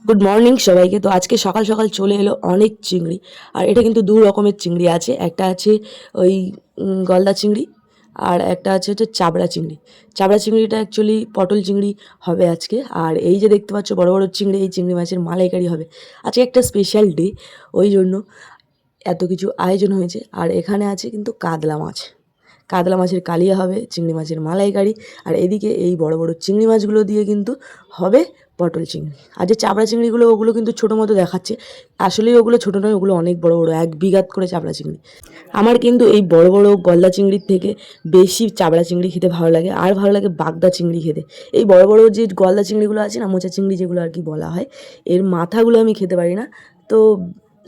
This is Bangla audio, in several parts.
গুড মর্নিং সবাইকে। তো আজকে সকাল সকাল চলে এলো অনেক চিংড়ি। আর এটা কিন্তু দু রকমের চিংড়ি আছে, একটা আছে ওই গলদা চিংড়ি, আর একটা আছে হচ্ছে চাবড়া চিংড়ি। চাবড়া চিংড়িটা অ্যাকচুয়ালি পটল চিংড়ি হবে আজকে। আর এই যে দেখতে পাচ্ছ বড় বড় চিংড়ি, এই চিংড়ি মাছের মালাইকারি হবে আজকে, একটা স্পেশাল ডে, ওই জন্য এত কিছু আয়োজন হয়েছে। আর এখানে আছে কিন্তু কাতলা মাছ, কাতলা মাছের কালিয়া হবে, চিংড়ি মাছের মালাইকারি, আর এদিকে এই বড় বড় চিংড়ি মাছগুলো দিয়ে কিন্তু হবে পটল চিংড়ি। আর যে চাবড়া চিংড়িগুলো ওগুলো কিন্তু ছোটো মতো দেখাচ্ছে, আসলেই ওগুলো ছোটো নয়, ওগুলো অনেক বড় বড়, 1 বিঘাত করে চাবড়া চিংড়ি। আমার কিন্তু এই বড় বড় গলদা চিংড়ির থেকে বেশি চাবড়া চিংড়ি খেতে ভালো লাগে, আর ভালো লাগে বাগদা চিংড়ি খেতে। এই বড় বড় যে গলদা চিংড়িগুলো আছে না, মোচা চিংড়ি যেগুলো আর কি বলা হয়, এর মাথাগুলো আমি খেতে পারি না, তো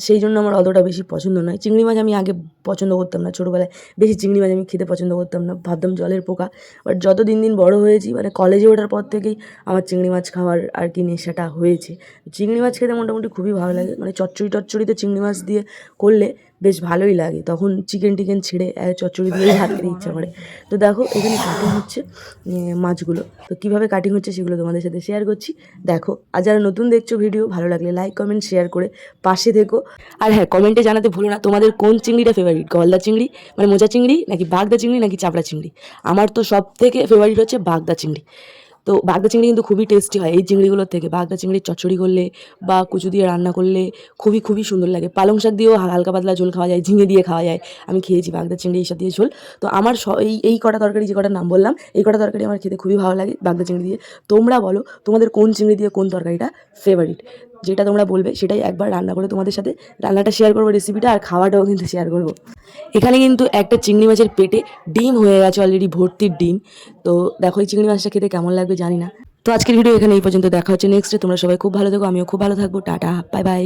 সেই জন্য আমার অতটা বেশি পছন্দ নয়। চিংড়ি মাছ আমি আগে পছন্দ করতাম না, ছোটোবেলায় বেশি চিংড়ি মাছ আমি খেতে পছন্দ করতাম না, ভাবতাম জলের পোকা। বাট যত দিন দিন বড় হয়েছি, মানে কলেজে ওঠার পর থেকেই আমার চিংড়ি মাছ খাওয়ার আর কি নেশাটা হয়েছে। চিংড়ি মাছ খেতে মোটামুটি খুবই ভালো লাগে, মানে চচ্চড়ি টচ্চড়িতে চিংড়ি মাছ দিয়ে করলে বেশ ভালোই লাগে, তখন চিকেন টিকেন ছেড়ে চচ্চড়ি দিয়েই ভাত খেতে ইচ্ছা করে। তো দেখো এখানে কাটিং হচ্ছে মাছগুলো, তো কীভাবে কাটিং হচ্ছে সেগুলো তোমাদের সাথে শেয়ার করছি, দেখো। আর যারা নতুন দেখছো ভিডিও, ভালো লাগলে লাইক কমেন্ট শেয়ার করে পাশে থেকো। আর হ্যাঁ, কমেন্টে জানাতে ভুলো না তোমাদের কোন চিংড়িটা ফেভারিট, গলদা চিংড়ি মানে মোচা চিংড়ি, নাকি বাগদা চিংড়ি, নাকি চাপড়া চিংড়ি। আমার তো সব থেকে ফেভারিট হচ্ছে বাগদা চিংড়ি। তো বাগদা চিংড়ি কিন্তু খুবই টেস্টি হয় এই চিংড়িগুলোর থেকে। বাগদা চিংড়ির চচ্চড়ি করলে বা কুচু দিয়ে রান্না করলে খুবই খুবই সুন্দর লাগে। পালং শাক দিয়েও হালকা পাতলা ঝোল খাওয়া যায়, ঝিঙে দিয়ে খাওয়া যায়। আমি খেয়েছি বাগদা চিংড়ি এইসব দিয়ে ঝোল। তো আমার এই কটা তরকারি, যে কটা নাম বললাম, এই কটা তরকারি আমার খেতে খুবই ভালো লাগে বাগদা চিংড়ি দিয়ে। তোমরা বলো তোমাদের কোন চিংড়ি দিয়ে কোন তরকারিটা ফেভারিট, যেটা তোমরা বলবে সেটাই একবার রান্না করে তোমাদের সাথে রান্নাটা শেয়ার করবো, রেসিপিটা, আর খাওয়াটাও কিন্তু শেয়ার করবো। এখানে কিন্তু একটা চিংড়ি মাছের পেটে ডিম হয়ে গেছে অলরেডি, ভর্তির ডিম। তো দেখো এই চিংড়ি মাছটা খেতে কেমন লাগবে জানি না। তো আজকের ভিডিও এখানে এই পর্যন্ত, দেখা হচ্ছে নেক্সটে। তোমরা সবাই খুব ভালো থেকো, আমিও খুব ভালো থাকবো। Tata, bye bye.